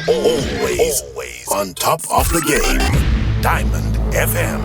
Always on top of the game. Diamond FM.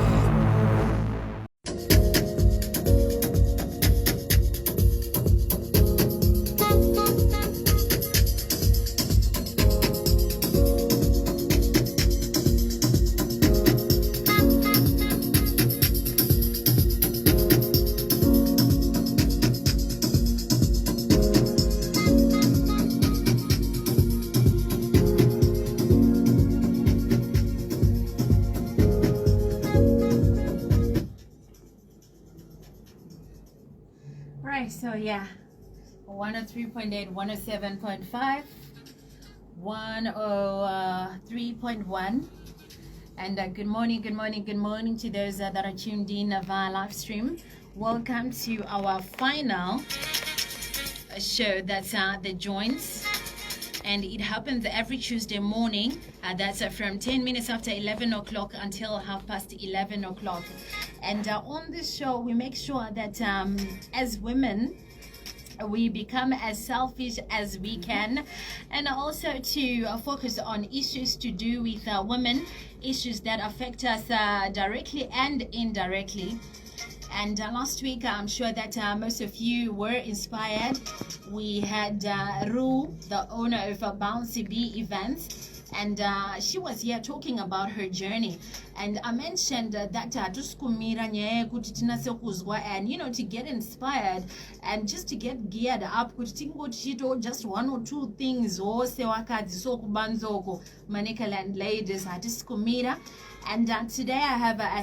So yeah, 103.8, 107.5, 103.1. And good morning to those that are tuned in via live stream. Welcome to our final show. That's the joints, and it happens every Tuesday morning. That's from 10 minutes after 11 o'clock until 11:30 o'clock. And on this show, we make sure that as women, we become as selfish as we can, and also to focus on issues to do with women, issues that affect us directly and indirectly. And last week, I'm sure that most of you were inspired. We had Rue, the owner of Bouncy Bee Events, and she was here talking about her journey. And I mentioned that and to get inspired and just to get geared up, just one or two things Manicaland ladies and today I have a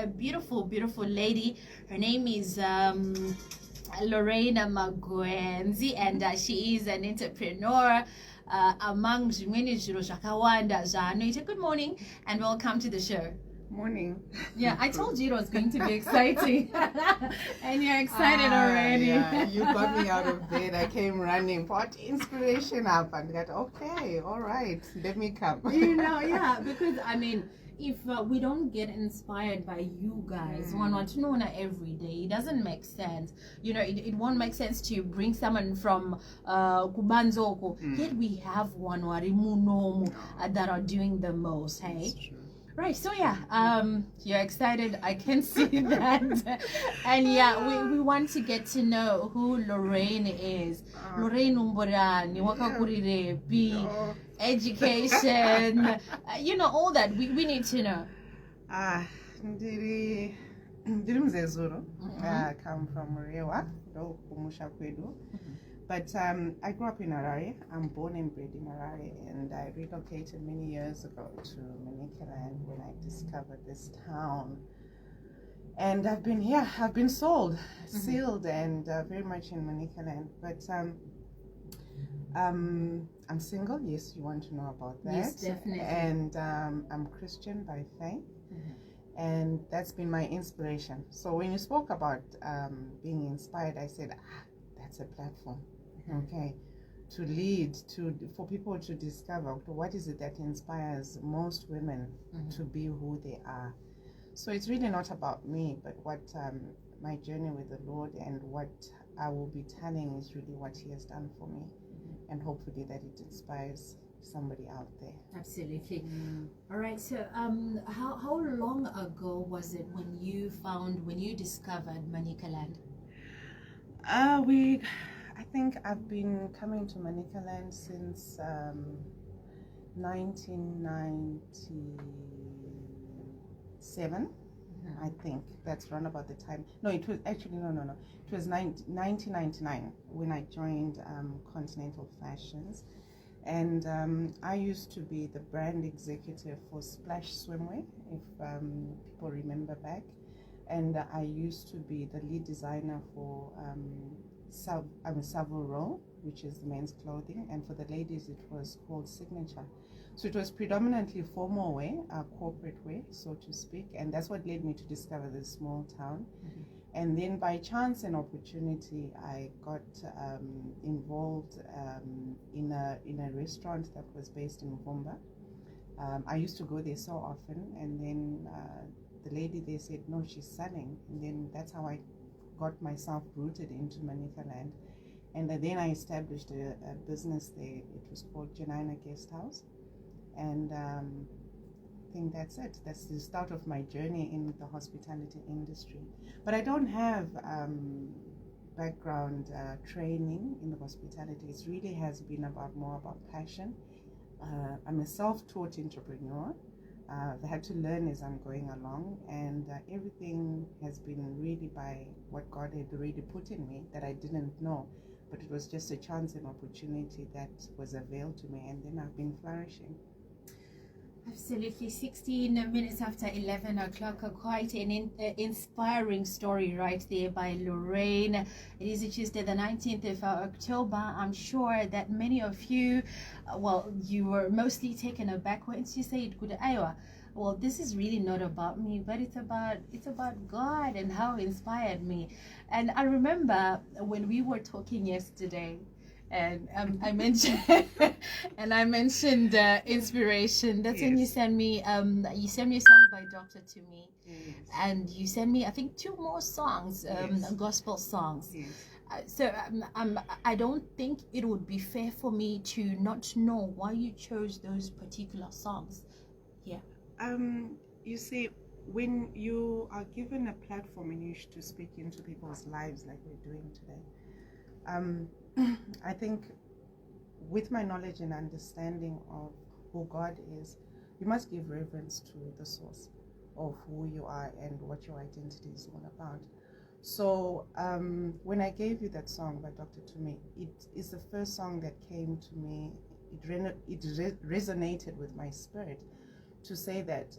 beautiful lady. Her name is Lorraine Magwenzi, and she is an entrepreneur among many zvakawanda. Good morning and welcome to the show. Morning. Yeah, I told you it was going to be exciting. And you're excited already. Yeah, you got me out of bed. I came running, put inspiration up and got, okay, all right, let me come. Yeah, because I mean, if we don't get inspired by you guys, one want to know every day, it doesn't make sense. It won't make sense to bring someone from Kubanzoko. Yet we have one that are doing the most, hey? Right, so yeah, you're excited, I can see that. And yeah, we want to get to know who Lorraine is. Lorraine Umborani, Wakakurirepi, education, all that we need to know. Ndiri Mzezuru, I come from Rewa, Umusha Kwedu. But I grew up in Harare. I'm born and bred in Harare, and I relocated many years ago to Manicaland when I discovered this town. And I've been here. I've been sold, sealed, and very much in Manicaland. But I'm single. Yes, you want to know about that? Yes, definitely. And I'm Christian by faith. And that's been my inspiration. So when you spoke about being inspired, I said, that's a platform. Okay, to lead, for people to discover what is it that inspires most women to be who they are. So it's really not about me, but what my journey with the Lord and what I will be telling is really what He has done for me, and hopefully that it inspires somebody out there. Absolutely. All right. So, how long ago was it when you discovered Manicaland? I think I've been coming to Manicaland since 1997. I think that's around about the time. No, it was actually, no. It was 1999 when I joined Continental Fashions. And I used to be the brand executive for Splash Swimwear, if people remember back. And I used to be the lead designer for Savile Row, which is men's clothing, and for the ladies it was called Signature. So it was predominantly formal wear, corporate wear, so to speak, and that's what led me to discover this small town. And then by chance and opportunity, I got involved in a restaurant that was based in Vomba. I used to go there so often, and then the lady there said, no, she's selling, and then that's how I got myself rooted into Manicaland. And then I established a business there. It was called Janina Guest House. And I think that's it. That's the start of my journey in the hospitality industry. But I don't have background training in the hospitality. It really has been more about passion. I'm a self-taught entrepreneur. I've had to learn as I'm going along, and everything has been really by what God had already put in me that I didn't know, but it was just a chance and opportunity that was availed to me, and then I've been flourishing. Absolutely. 16 minutes after 11 o'clock, quite an inspiring story right there by Lorraine. It is a Tuesday, the 19th of October. I'm sure that many of you, you were mostly taken aback when she said, well, this is really not about me, but it's about God and how He inspired me. And I remember when we were talking yesterday, and I mentioned inspiration. That's when you sent me a song by Doctor to me, and you sent me I think 2 more songs, gospel songs. So I don't think it would be fair for me to not know why you chose those particular songs. Yeah. You see, when you are given a platform and you to speak into people's lives like we're doing today, I think with my knowledge and understanding of who God is, you must give reverence to the source of who you are and what your identity is all about. So when I gave you that song by Dr. Tumi, it is the first song that came to me. It resonated with my spirit to say that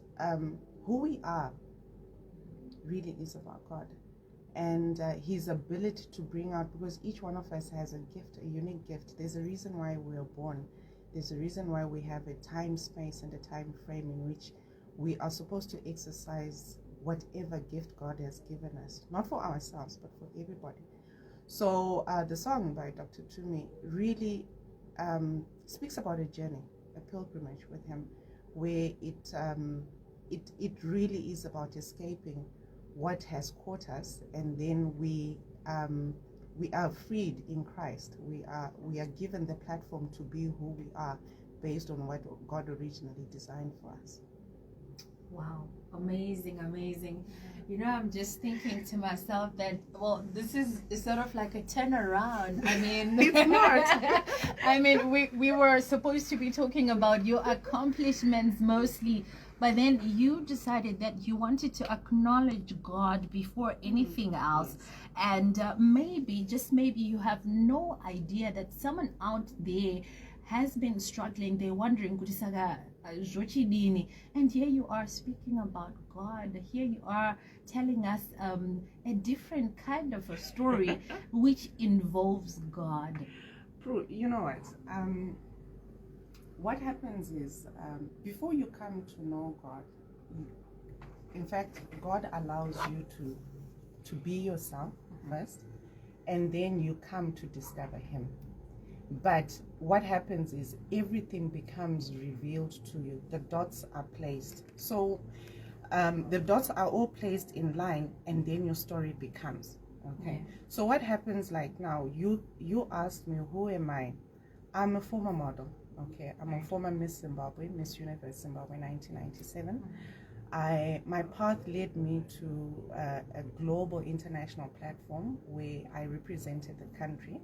who we are really is about God. And His ability to bring out, because each one of us has a gift, a unique gift. There's a reason why we are born. There's a reason why we have a time, space, and a time frame in which we are supposed to exercise whatever gift God has given us, not for ourselves, but for everybody. So the song by Dr. Tumi really speaks about a journey, a pilgrimage with Him, where it really is about escaping what has caught us, and then we are freed in Christ. We are given the platform to be who we are based on what God originally designed for us. Wow, amazing. You know, I'm just thinking to myself that, this is sort of like a turnaround. I mean, it's not. I mean, we were supposed to be talking about your accomplishments mostly, but then you decided that you wanted to acknowledge God before anything else. And maybe, just maybe, you have no idea that someone out there has been struggling. They're wondering, and here you are speaking about God. Here you are telling us a different kind of a story which involves God. Puru, you know what happens is, before you come to know God, in fact, God allows you to be yourself first, and then you come to discover Him. But what happens is everything becomes revealed to you. The dots are placed. So the dots are all placed in line, and then your story becomes. Okay. Yeah. So what happens, like now, you asked me, who am I? I'm a former model. Okay. I'm a former Miss Zimbabwe, Miss Universe Zimbabwe 1997. My path led me to a global international platform where I represented the country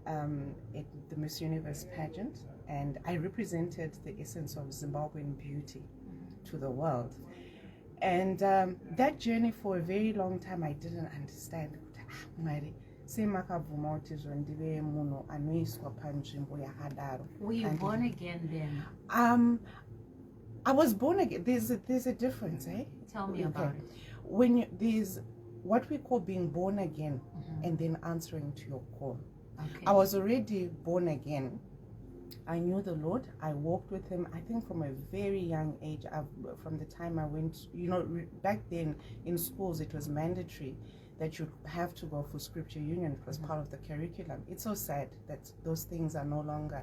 at the Miss Universe pageant, and I represented the essence of Zimbabwean beauty to the world. And that journey, for a very long time, I didn't understand. Were you born again then? I was born again. There's a difference, eh? Tell me about it. When there's what we call being born again, and then answering to your call. Okay. I was already born again. I knew the Lord. I walked with Him, I think, from a very young age. From the time I went, back then in schools, it was mandatory that you have to go for scripture union. It was part of the curriculum. It's so sad that those things are no longer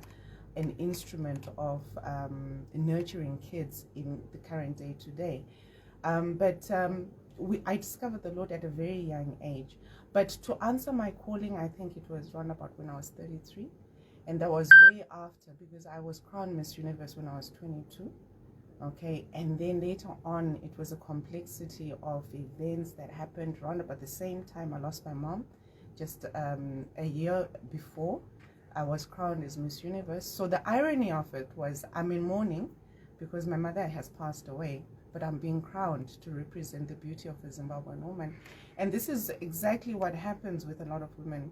an instrument of nurturing kids in the current day today. But I discovered the Lord at a very young age. But to answer my calling, I think it was around about when I was 33. And that was way after, because I was crowned Miss Universe when I was 22. Okay, and then later on, it was a complexity of events that happened around about the same time I lost my mom. Just a year before, I was crowned as Miss Universe. So the irony of it was I'm in mourning because my mother has passed away, but I'm being crowned to represent the beauty of a Zimbabwean woman. And this is exactly what happens with a lot of women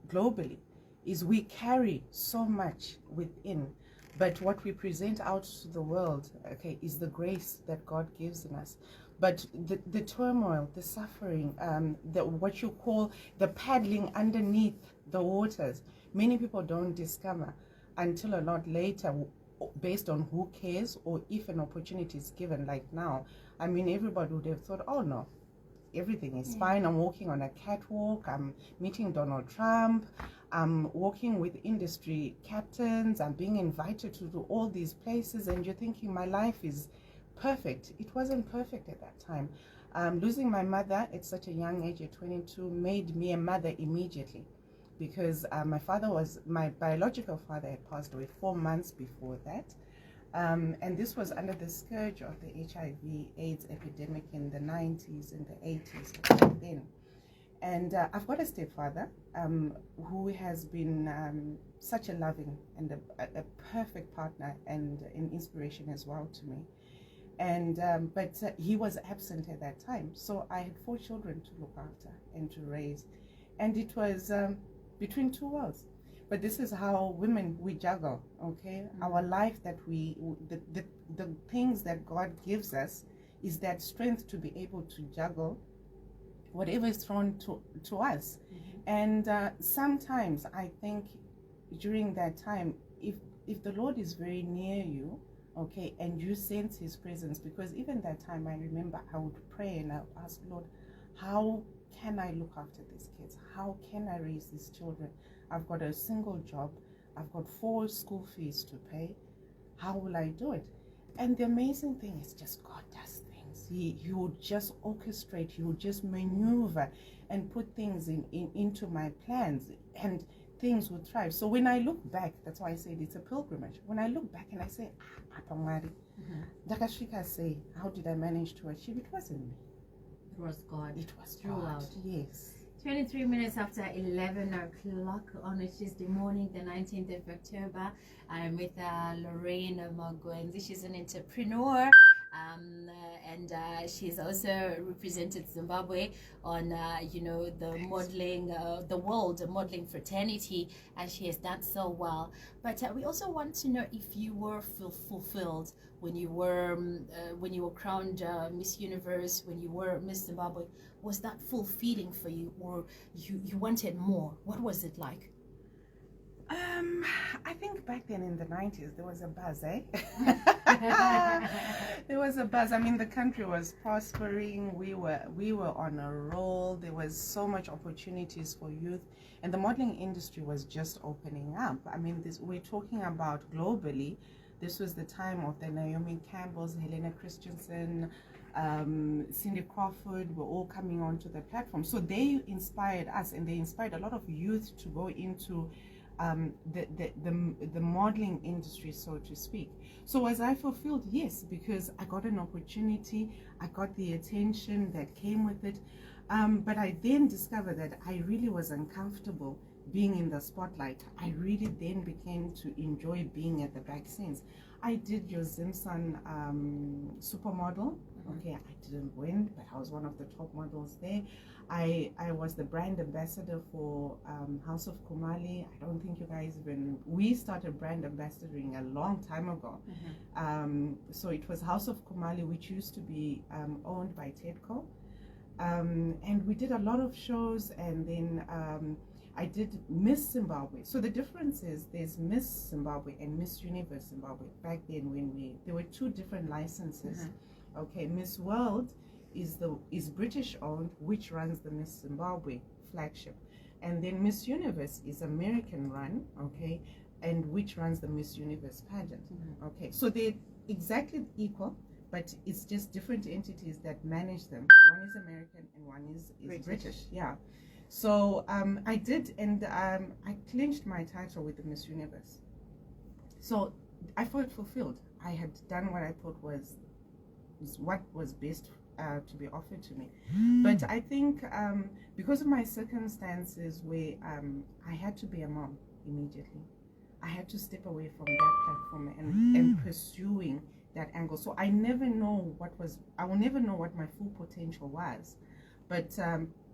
globally, is we carry so much within, but what we present out to the world, okay, is the grace that God gives in us. But the turmoil, the suffering, what you call the paddling underneath the waters, many people don't discover until a lot later, based on who cares or if an opportunity is given. Like now, I mean, everybody would have thought, oh no, everything is fine. I'm walking on a catwalk. I'm meeting Donald Trump. I'm walking with industry captains. I'm being invited to do all these places. And you're thinking my life is perfect. It wasn't perfect at that time. Losing my mother at such a young age, at 22, made me a mother immediately, because my biological father had passed away 4 months before that. And this was under the scourge of the HIV/AIDS epidemic in the 90s and the 80s back then. And I've got a stepfather who has been such a loving and a perfect partner and an inspiration as well to me. And but he was absent at that time, so I had 4 children to look after and to raise, and it was between 2 worlds. But this is how women, we juggle, okay? Our life, that the things that God gives us is that strength to be able to juggle whatever is thrown to us. And sometimes I think during that time, if the Lord is very near you, okay, and you sense his presence, because even that time I remember I would pray and I would ask, Lord, how can I look after these kids? How can I raise these children? I've got a single job. I've got 4 school fees to pay. How will I do it? And the amazing thing is just God does things. He would just orchestrate, he would just maneuver and put things into my plans, and things would thrive. So when I look back, that's why I said it's a pilgrimage. When I look back and I say, Dakashika say, how did I manage to achieve? It wasn't me. It was God. It was throughout. God. Yes. 23 minutes after 11 o'clock on a Tuesday morning, the 19th of October. I'm with Lorraine Magwenzi. She's an entrepreneur, and she's also represented Zimbabwe on, the modeling, the world modeling fraternity, and she has done so well. But we also want to know if you were fulfilled when you were crowned Miss Universe, when you were Miss Zimbabwe. Was that fulfilling for you, or you wanted more? What was it like? I think back then in the 90s there was a buzz, eh? There was a buzz. I mean, the country was prospering. We were on a roll. There was so much opportunities for youth, and the modeling industry was just opening up. I mean, we're talking about globally. This was the time of the Naomi Campbells, Helena Christensen, Cindy Crawford were all coming onto the platform. So they inspired us, and they inspired a lot of youth to go into the modeling industry, so to speak. So was I fulfilled? Yes, because I got an opportunity, I got the attention that came with it. But I then discovered that I really was uncomfortable being in the spotlight. I really then began to enjoy being at the back scenes. I did your Zimson supermodel. Okay, I didn't win, but I was one of the top models there. I was the brand ambassador for House of Kumali. I don't think you guys we started brand ambassadoring a long time ago. So it was House of Kumali, which used to be owned by Tedco. And we did a lot of shows, and then I did Miss Zimbabwe. So the difference is there's Miss Zimbabwe and Miss Universe Zimbabwe. Back then there were 2 different licenses. Okay, Miss World is British owned, which runs the Miss Zimbabwe flagship, and then Miss Universe is American run, okay, and which runs the Miss Universe pageant. Okay, so they're exactly equal, but it's just different entities that manage them. One is American and one is British. Yeah. So I did, and I clinched my title with the Miss Universe. So I felt fulfilled. I had done what I thought was what was best to be offered to me. But I think because of my circumstances where I had to be a mom immediately, I had to step away from that platform and pursuing that angle. So I will never know what my full potential was. But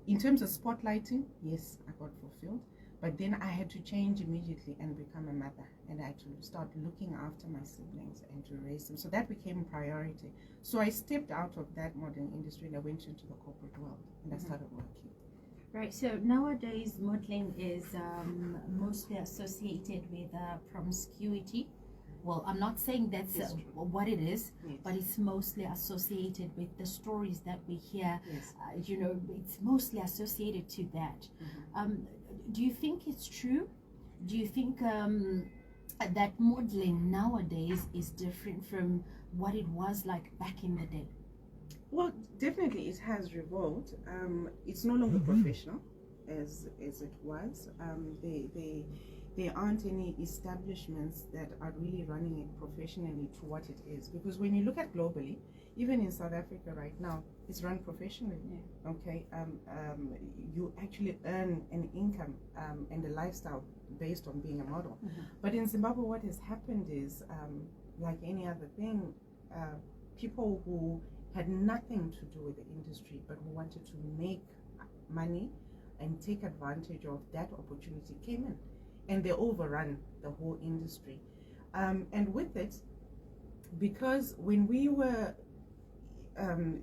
in terms of spotlighting, yes, I got fulfilled. But then I had to change immediately and become a mother. And I had to start looking after my siblings and to raise them. So that became a priority. So I stepped out of that modeling industry and I went into the corporate world and I started working. Right, so nowadays modeling is mostly associated with promiscuity. Well, I'm not saying that's what it is, Yes. but it's mostly associated with the stories that we hear. Yes. It's mostly associated to that. Do you think it's true? Do you think that modeling nowadays is different from what it was like back in the day? Well, definitely it has revolved. It's no longer professional as it was. There aren't any establishments that are really running it professionally to what it is. Because when you look at globally, even in South Africa right now, it's run professionally. Yeah. Okay, you actually earn an income and a lifestyle based on being a model. But in Zimbabwe, what has happened is, like any other thing, people who had nothing to do with the industry but who wanted to make money and take advantage of that opportunity came in, and they overrun the whole industry. And with it, because when we were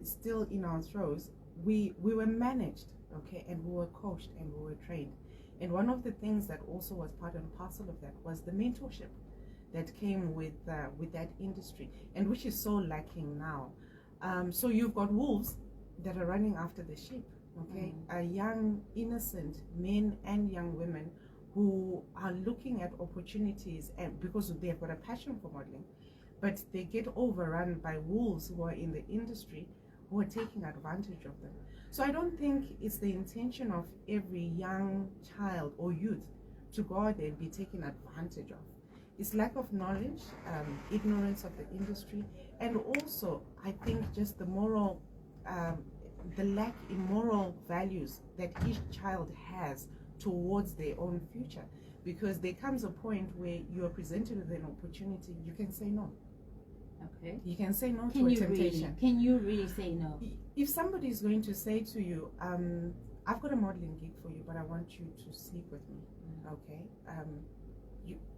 still in our throes, we were managed, okay, and we were coached and we were trained. And one of the things that also was part and parcel of that was the mentorship that came with that industry, and which is so lacking now. So you've got wolves that are running after the sheep, okay? Young, innocent men and young women who are looking at opportunities, and because they've got a passion for modeling, but they get overrun by wolves who are in the industry who are taking advantage of them. So I don't think it's the intention of every young child or youth to go out there and be taken advantage of. It's lack of knowledge, ignorance of the industry, and also I think just the moral, the lack in moral values that each child has towards their own future. Because there comes a point where you are presented with an opportunity, you can say no. Okay. You can say no to a temptation. Can you really say no? If somebody is going to say to you, I've got a modeling gig for you, but I want you to sleep with me, okay?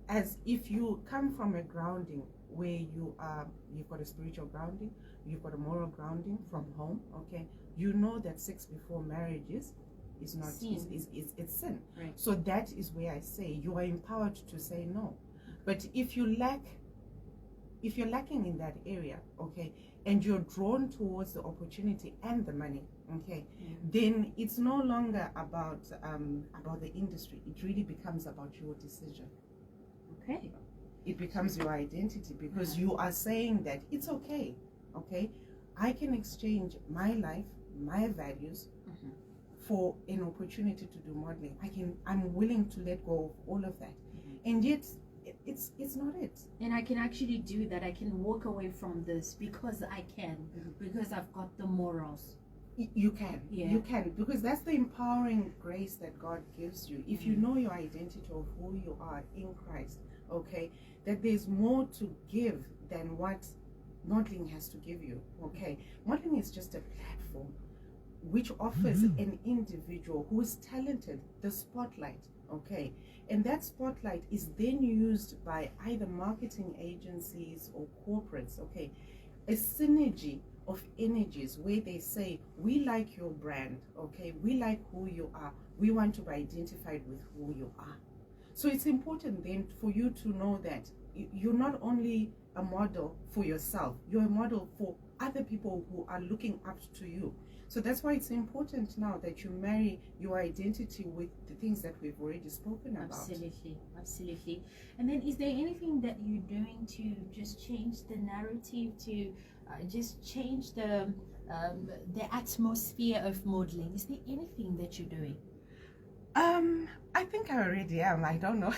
As if you come from a grounding where you've got a spiritual grounding, you've got a moral grounding from home, okay? You know that sex before marriage is not sin. It's sin. Right. So that is where I say you are empowered to say no. But if you're lacking in that area, okay, and you're drawn towards the opportunity and the money, okay, then it's no longer about the industry. It really becomes about your decision. Okay. It becomes your identity, because you are saying that it's okay, I can exchange my life, my values for an opportunity to do modeling. I'm willing to let go of all of that. And yet it's not it. And I can actually do that. I can walk away from this because I can, because I've got the morals. You can, because that's the empowering grace that God gives you. If you know your identity of who you are in Christ, okay, that there's more to give than what modeling has to give you, okay. Modeling is just a platform which offers an individual who is talented the spotlight, okay, and that spotlight is then used by either marketing agencies or corporates, okay, a synergy of energies where they say, we like your brand, okay, we like who you are, we want to be identified with who you are. So it's important then for you to know that you're not only a model for yourself, you're a model for other people who are looking up to you. So that's why it's important now that you marry your identity with the things that we've already spoken about. Absolutely. And then, is there anything that you're doing to just change the narrative, to just change the atmosphere of modeling? Is there anything that you're doing? I think I already am. I don't know.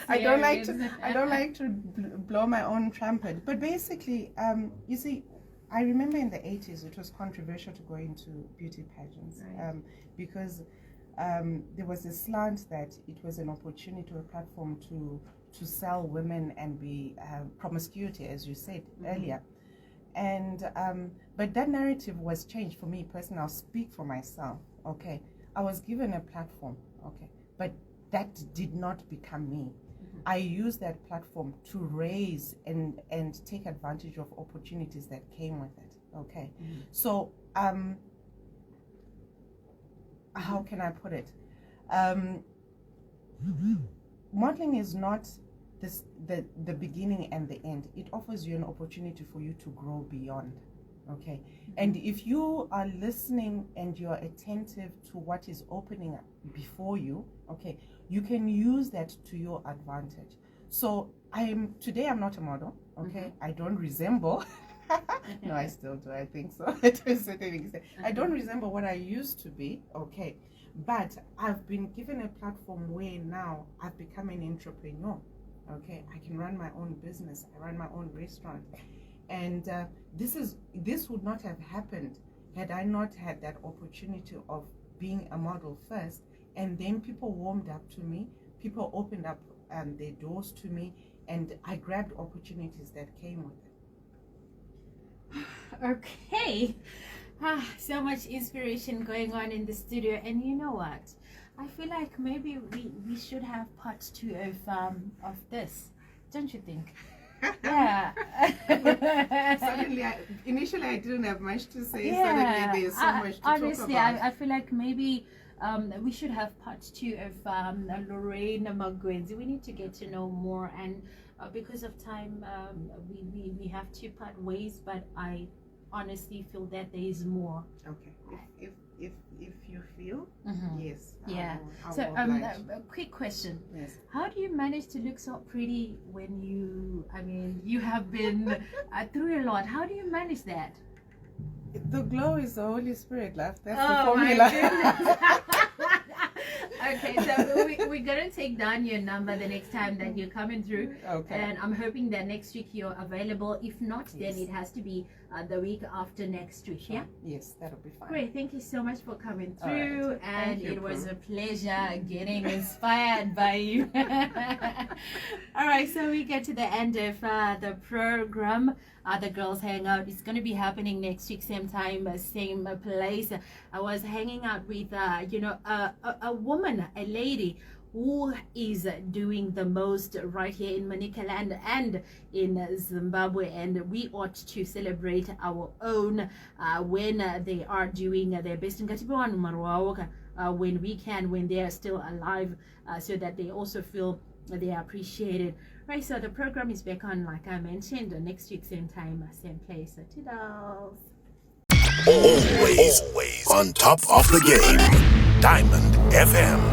I don't like to blow my own trumpet. But basically, you see, I remember in the 80s it was controversial to go into beauty pageants, right. Because there was a slant that it was an opportunity or a platform to sell women and be promiscuity, as you said earlier. And but that narrative was changed for me personally. I'll speak for myself. Okay, I was given a platform. Okay, but that did not become me. I used that platform to raise and take advantage of opportunities that came with it. Okay, so how can I put it? Modeling is not the beginning and the end. It offers you an opportunity for you to grow beyond. Okay, and if you are listening and you're attentive to what is opening up before you, okay, you can use that to your advantage. So today I'm not a model. Okay, I don't resemble. No, I still do. I think so. To a certain extent, I don't resemble what I used to be. Okay, but I've been given a platform where now I've become an entrepreneur. Okay, I can run my own business. I run my own restaurant. And this would not have happened had I not had that opportunity of being a model first, and then people warmed up to me, people opened up their doors to me, and I grabbed opportunities that came with it. Okay, so much inspiration going on in the studio, and you know what? I feel like maybe we should have part 2 of this, don't you think? Yeah. Suddenly, initially I didn't have much to say. Yeah. Suddenly there's so much to honestly, talk about. I feel like maybe we should have part 2 of Lorraine Magwenzi. We need to get to know more, and because of time, we have to part ways. But I honestly feel that there is more. Okay. If you feel, yes. Yeah. So a quick question. Yes. How do you manage to look so pretty when you have been through a lot? How do you manage that? The glow is the Holy Spirit, love. That's the formula. My goodness. Okay, so we're gonna take down your number the next time that you're coming through. Okay. And I'm hoping that next week you're available. If not, then it has to be the week after next week. Yeah. Yes, that'll be fine. Great. Thank you so much for coming through, right. and you, it was Puru. a pleasure getting inspired by you. All right, so we get to the end of the program. The Girls Hangout is going to be happening next week, same time, same place. I was hanging out with, a woman, a lady who is doing the most right here in Manicaland and in Zimbabwe, and we ought to celebrate our own when they are doing their best. When we can, when they are still alive, so that they also feel they are appreciated. Right, so the program is back on, like I mentioned, next week, same time, same place. So toodles. Always on top of the game. Diamond FM.